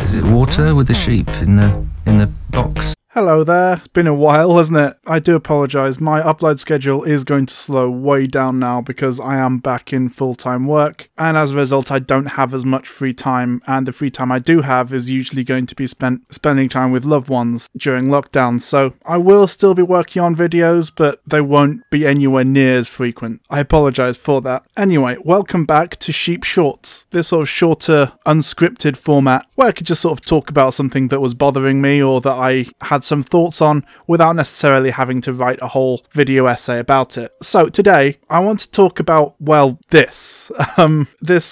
Is it water with the sheep in the box? Hello there. It's been a while, hasn't it? I do apologise. My upload schedule is going to slow way down now because I am back in full-time work, and as a result I don't have as much free time, and the free time I do have is usually going to be spending time with loved ones during lockdown, so I will still be working on videos, but they won't be anywhere near as frequent. I apologise for that. Anyway, welcome back to Sheep Shorts, this sort of shorter, unscripted format where I could just sort of talk about something that was bothering me or that I had some thoughts on without necessarily having to write a whole video essay about it. So today I want to talk about, well, this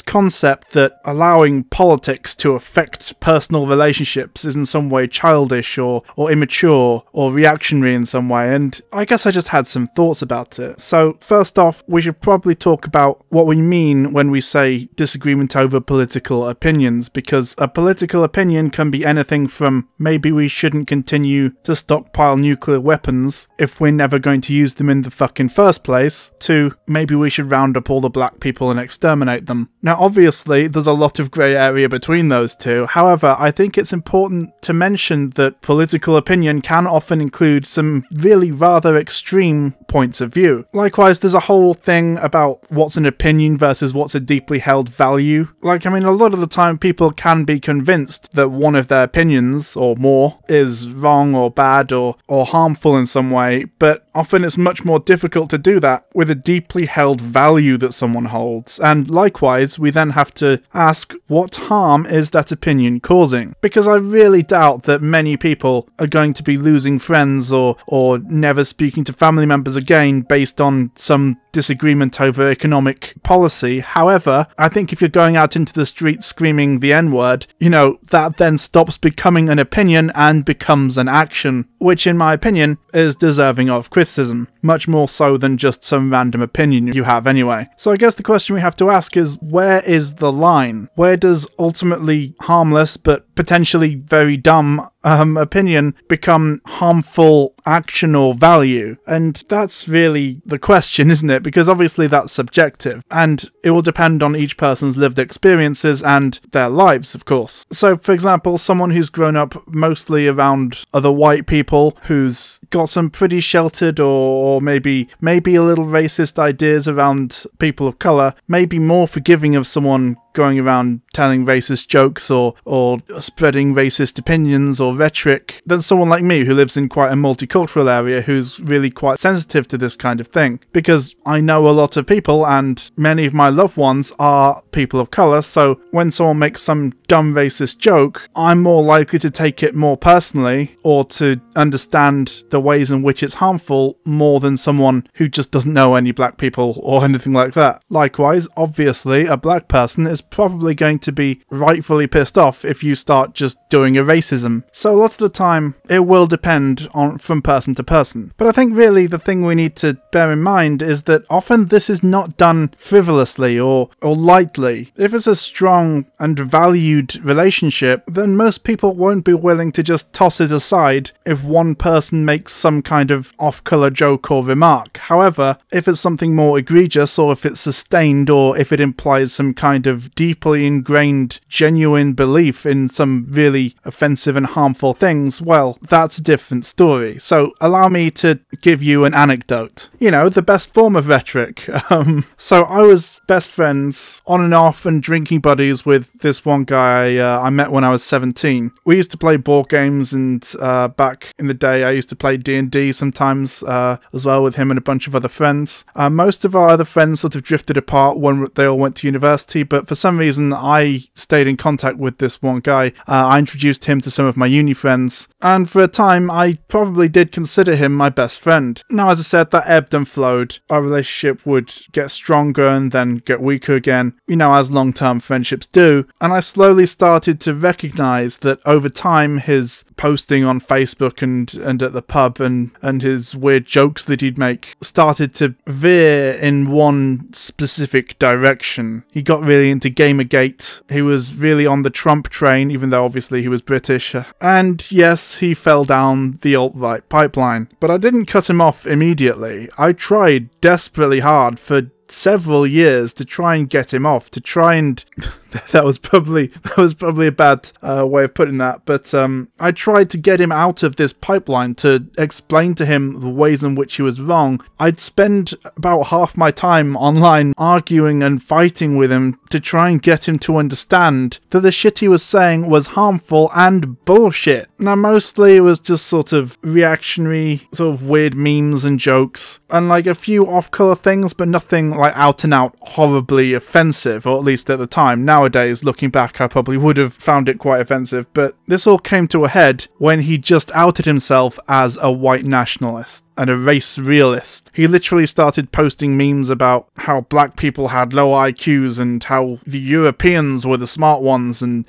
concept that allowing politics to affect personal relationships is in some way childish or immature or reactionary in some way, and I guess I just had some thoughts about it. So first off, we should probably talk about what we mean when we say disagreement over political opinions, because a political opinion can be anything from maybe we shouldn't continue to stockpile nuclear weapons if we're never going to use them in the fucking first place, to maybe we should round up all the black people and exterminate them. Now obviously there's a lot of grey area between those two, however I think it's important to mention that political opinion can often include some really rather extreme points of view. Likewise, there's a whole thing about what's an opinion versus what's a deeply held value. Like, I mean, a lot of the time people can be convinced that one of their opinions, or more, is wrong or bad or harmful in some way, but often it's much more difficult to do that with a deeply held value that someone holds. And likewise, we then have to ask, what harm is that opinion causing? Because I really doubt that many people are going to be losing friends or never speaking to family members again based on some disagreement over economic policy. However, I think if you're going out into the street screaming the N-word, you know, that then stops becoming an opinion and becomes an action, which in my opinion is deserving of criticism, much more so than just some random opinion you have anyway. So I guess the question we have to ask is, where is the line? Where does ultimately harmless but potentially very dumb opinion become harmful action or value? And that's really the question, isn't it? Because obviously that's subjective, and it will depend on each person's lived experiences and their lives, of course. So for example, someone who's grown up mostly around other white people, who's got some pretty sheltered or maybe a little racist ideas around people of colour, may be more forgiving of someone going around telling racist jokes or spreading racist opinions or rhetoric than someone like me who lives in quite a multicultural area who's really quite sensitive to this kind of thing. Because I know a lot of people and many of my loved ones are people of colour, so when someone makes some dumb racist joke, I'm more likely to take it more personally or to understand the ways in which it's harmful more than someone who just doesn't know any black people or anything like that. Likewise, obviously, a black person is probably going to be rightfully pissed off if you start just doing a racism. So a lot of the time it will depend on from person to person. But I think really the thing we need to bear in mind is that often this is not done frivolously or lightly. If it's a strong and valued relationship, then most people won't be willing to just toss it aside if one person makes some kind of off-colour joke or remark. However, if it's something more egregious, or if it's sustained, or if it implies some kind of deeply ingrained, genuine belief in some really offensive and harmful things, well, that's a different story. So allow me to give you an anecdote. You know, the best form of rhetoric. So I was best friends, on and off, and drinking buddies with this one guy I met when I was 17. We used to play board games, and back in the day I used to play D&D sometimes as well with him and a bunch of other friends. Most of our other friends sort of drifted apart when they all went to university, but for some reason I stayed in contact with this one guy. I introduced him to some of my uni friends, and for a time I probably did consider him my best friend. Now, as I said, that ebbed and flowed. Our relationship would get stronger and then get weaker again, you know, as long-term friendships do, and I slowly started to recognise that over time his posting on Facebook and at the pub and his weird jokes that he'd make started to veer in one specific direction. He got really into Gamergate. He was really on the Trump train, even though obviously he was British. And yes, he fell down the alt-right pipeline. But I didn't cut him off immediately. I tried desperately hard for several years to try and get him off, to try and that was probably a bad way of putting that. But I tried to get him out of this pipeline, to explain to him the ways in which he was wrong. I'd spend about half my time online arguing and fighting with him to try and get him to understand that the shit he was saying was harmful and bullshit. Now, mostly it was just sort of reactionary, sort of weird memes and jokes, and like a few off-color things, but nothing like out and out horribly offensive, or at least at the time. Nowadays, looking back, I probably would have found it quite offensive, but this all came to a head when he just outed himself as a white nationalist and a race realist. He literally started posting memes about how black people had low IQs and how the Europeans were the smart ones, and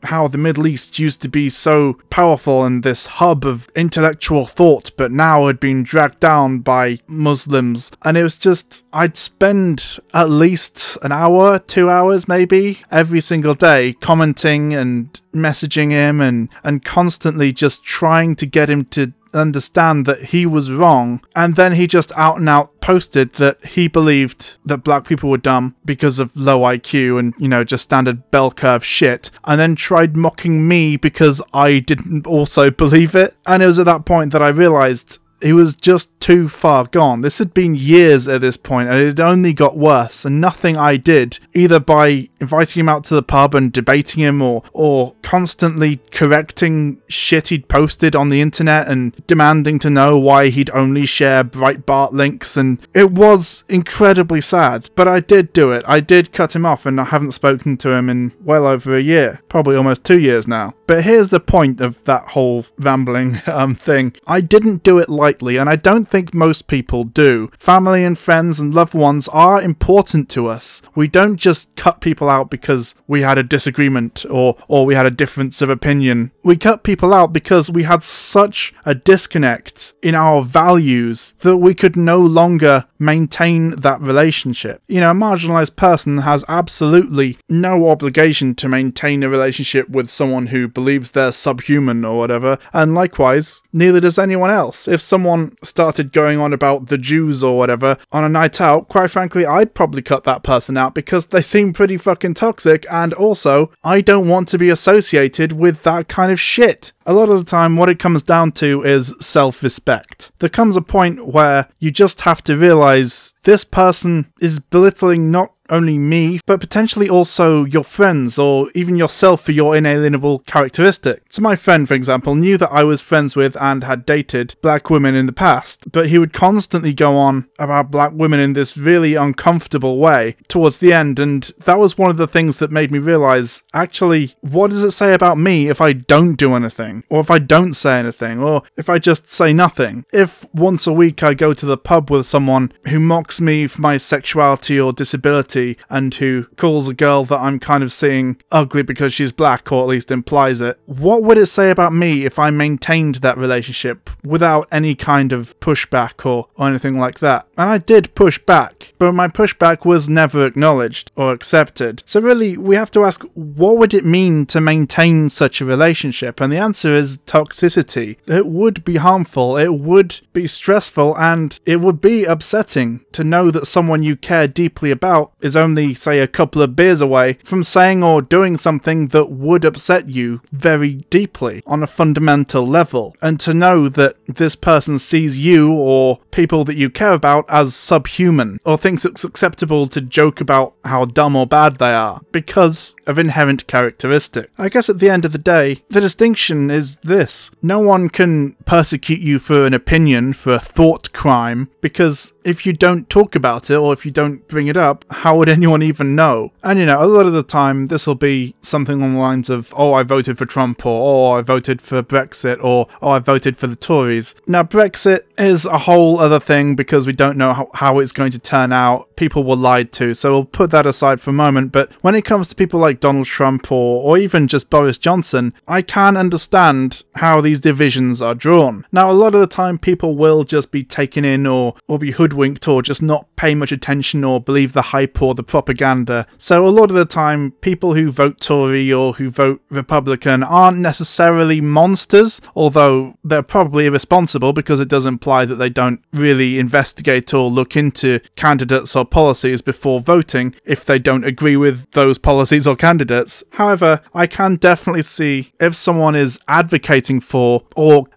how the Middle East used to be so powerful and this hub of intellectual thought, but now had been dragged down by Muslims. And it was just, I'd spend at least an hour, 2 hours maybe, every single day commenting and messaging him and constantly just trying to get him to understand that he was wrong. And then he just out and out posted that he believed that black people were dumb because of low IQ and, you know, just standard bell curve shit, and then tried mocking me because I didn't also believe it. And it was at that point that I realized he was just too far gone. This had been years at this point, and it had only got worse, and nothing I did, either by inviting him out to the pub and debating him, or constantly correcting shit he'd posted on the internet and demanding to know why he'd only share Breitbart links, and it was incredibly sad. But I did do it. I did cut him off, and I haven't spoken to him in well over a year, probably almost 2 years now. But here's the point of that whole rambling thing. I didn't do it lightly, and I don't think most people do. Family and friends and loved ones are important to us. We don't just cut people out because we had a disagreement or we had a difference of opinion. We cut people out because we had such a disconnect in our values that we could no longer maintain that relationship. You know, a marginalized person has absolutely no obligation to maintain a relationship with someone who believes they're subhuman or whatever, and likewise, neither does anyone else. If someone started going on about the Jews or whatever on a night out, quite frankly, I'd probably cut that person out because they seem pretty fucking toxic, and also, I don't want to be associated with that kind of shit. A lot of the time, what it comes down to is self-respect. There comes a point where you just have to realize this person is belittling not only me, but potentially also your friends or even yourself for your inalienable characteristic. So my friend, for example, knew that I was friends with and had dated black women in the past, but he would constantly go on about black women in this really uncomfortable way towards the end, and that was one of the things that made me realize, actually, what does it say about me if I don't do anything, or if I don't say anything, or if I just say nothing? If once a week I go to the pub with someone who mocks me for my sexuality or disability, and who calls a girl that I'm kind of seeing ugly because she's black, or at least implies it, what would it say about me if I maintained that relationship without any kind of pushback or anything like that? And I did push back, but my pushback was never acknowledged or accepted. So really, we have to ask, what would it mean to maintain such a relationship? And the answer is toxicity. It would be harmful, it would be stressful, and it would be upsetting to know that someone you care deeply about is only, say, a couple of beers away from saying or doing something that would upset you very deeply on a fundamental level. And to know that this person sees you or people that you care about as subhuman, or thinks it's acceptable to joke about how dumb or bad they are because of inherent characteristic. I guess at the end of the day, the distinction is this: no one can persecute you for an opinion, for a thought crime, because if you don't talk about it or if you don't bring it up, how would anyone even know? And you know, a lot of the time this will be something along the lines of, oh, I voted for Trump, or oh, I voted for Brexit, or oh, I voted for the Tories. Now, Brexit is a whole other thing because we don't know how it's going to turn out. People were lied to, so we'll put that aside for a moment. But when it comes to people like Donald Trump or even just Boris Johnson, I can understand how these divisions are drawn. Now, a lot of the time people will just be taken in or be hoodwinked or just not pay much attention or believe the hype support the propaganda. So a lot of the time, people who vote Tory or who vote Republican aren't necessarily monsters, although they're probably irresponsible because it does imply that they don't really investigate or look into candidates or policies before voting if they don't agree with those policies or candidates. However, I can definitely see if someone is advocating for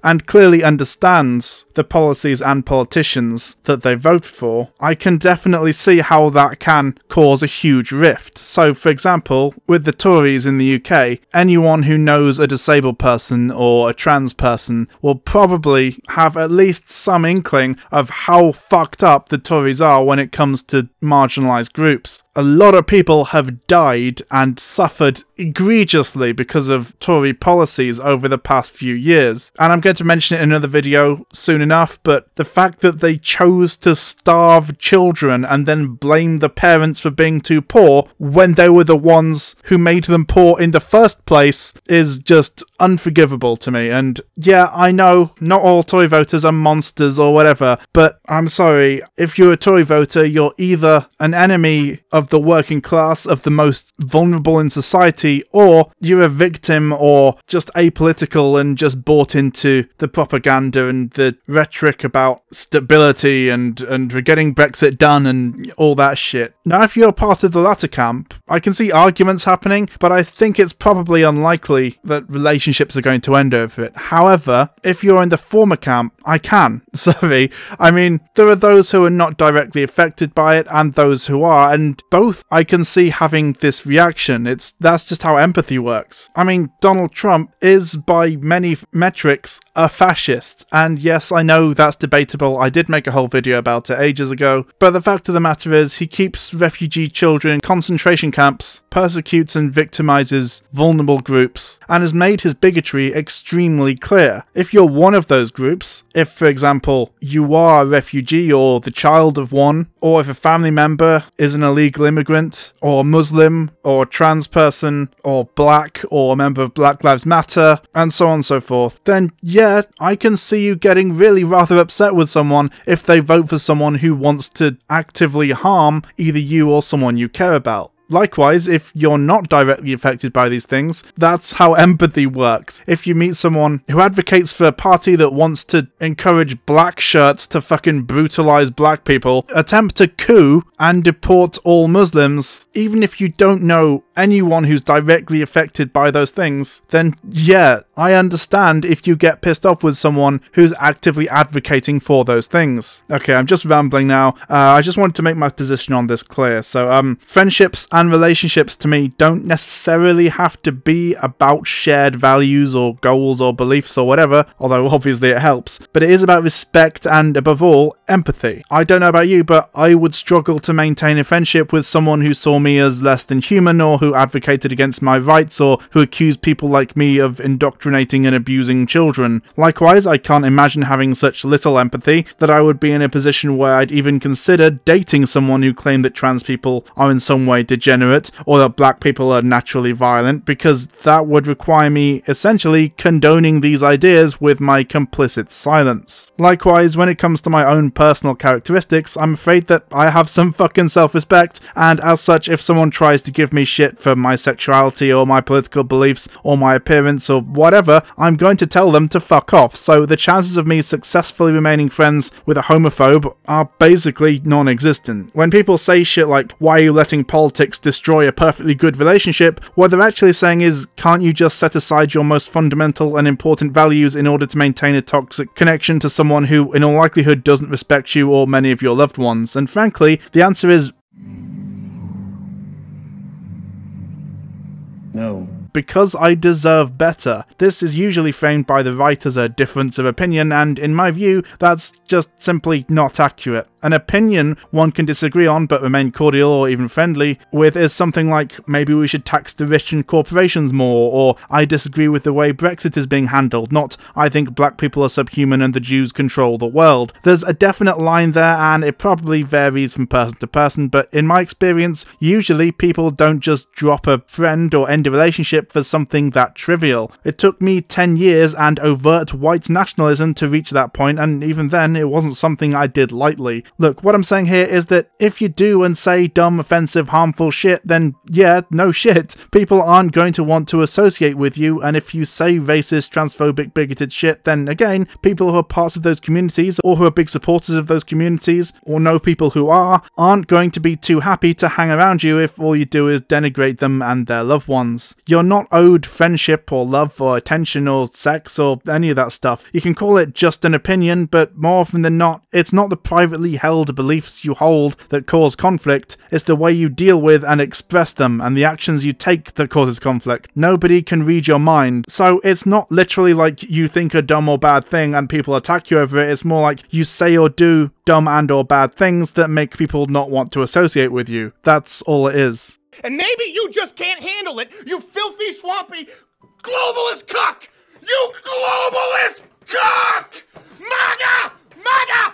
and clearly understands the policies and politicians that they vote for, I can definitely see how that can cause a huge rift. So, for example, with the Tories in the UK, anyone who knows a disabled person or a trans person will probably have at least some inkling of how fucked up the Tories are when it comes to marginalised groups. A lot of people have died and suffered egregiously because of Tory policies over the past few years. And I'm going to mention it in another video soon enough, but the fact that they chose to starve children and then blame the parents for being too poor when they were the ones who made them poor in the first place is just unforgivable to me. And yeah, I know not all Tory voters are monsters or whatever, but I'm sorry, if you're a Tory voter, you're either an enemy of the working class, of the most vulnerable in society, or you're a victim or just apolitical and just bought into the propaganda and the rhetoric about stability and we're getting Brexit done and all that shit. Now, if you're part of the latter camp, I can see arguments happening, but I think it's probably unlikely that relationships are going to end over it. However, if you're in the former camp, I can. Sorry. I mean, there are those who are not directly affected by it and those who are, and both I can see having this reaction. That's just how empathy works. I mean, Donald Trump is by many metrics a fascist, and yes, I know that's debatable. I did make a whole video about it ages ago, but the fact of the matter is he keeps refugee children in concentration camps, persecutes and victimizes vulnerable groups, and has made his bigotry extremely clear. If you're one of those groups, if for example you are a refugee or the child of one, or if a family member is an illegal immigrant or Muslim or trans person or black or a member of Black Lives Matter and so on and so forth, then yeah, I can see you getting really rather upset with someone if they vote for someone who wants to actively harm either you or someone you care about. Likewise, if you're not directly affected by these things, that's how empathy works. If you meet someone who advocates for a party that wants to encourage black shirts to fucking brutalize black people, attempt to coup and deport all Muslims, even if you don't know anyone who's directly affected by those things, then yeah, I understand if you get pissed off with someone who's actively advocating for those things. Okay, I'm just rambling now. I just wanted to make my position on this clear. So, friendships and relationships to me don't necessarily have to be about shared values or goals or beliefs or whatever, although obviously it helps, but it is about respect and, above all, empathy. I don't know about you, but I would struggle to maintain a friendship with someone who saw me as less than human, or who advocated against my rights, or who accused people like me of indoctrinating and abusing children. Likewise, I can't imagine having such little empathy that I would be in a position where I'd even consider dating someone who claimed that trans people are in some way degenerate, or that black people are naturally violent, because that would require me essentially condoning these ideas with my complicit silence. Likewise, when it comes to my own personal characteristics, I'm afraid that I have some fucking self-respect, and as such, if someone tries to give me shit for my sexuality or my political beliefs or my appearance or whatever, I'm going to tell them to fuck off. So the chances of me successfully remaining friends with a homophobe are basically non-existent. When people say shit like, why are you letting politics destroy a perfectly good relationship, what they're actually saying is, can't you just set aside your most fundamental and important values in order to maintain a toxic connection to someone who in all likelihood doesn't respect you or many of your loved ones? And frankly, the answer is no. Because I deserve better. This is usually framed by the right as a difference of opinion, and in my view, that's just simply not accurate. An opinion one can disagree on but remain cordial or even friendly with is something like, maybe we should tax the rich and corporations more, or I disagree with the way Brexit is being handled, not I think black people are subhuman and the Jews control the world. There's a definite line there, and it probably varies from person to person, but in my experience, usually people don't just drop a friend or end a relationship friendship for something that trivial. It took me 10 years and overt white nationalism to reach that point, and even then, it wasn't something I did lightly. Look, what I'm saying here is that if you do and say dumb, offensive, harmful shit, then yeah, no shit. People aren't going to want to associate with you, and if you say racist, transphobic, bigoted shit, then again, people who are parts of those communities, or who are big supporters of those communities, or know people who aren't going to be too happy to hang around you if all you do is denigrate them and their loved ones. You're not owed friendship or love or attention or sex or any of that stuff. You can call it just an opinion, but more often than not, it's not the privately held beliefs you hold that cause conflict, it's the way you deal with and express them and the actions you take that causes conflict. Nobody can read your mind, so it's not literally like you think a dumb or bad thing and people attack you over it, it's more like you say or do dumb and or bad things that make people not want to associate with you. That's all it is. And maybe you just can't handle it, you filthy, swampy, globalist cuck! You globalist cuck! MAGA! MAGA!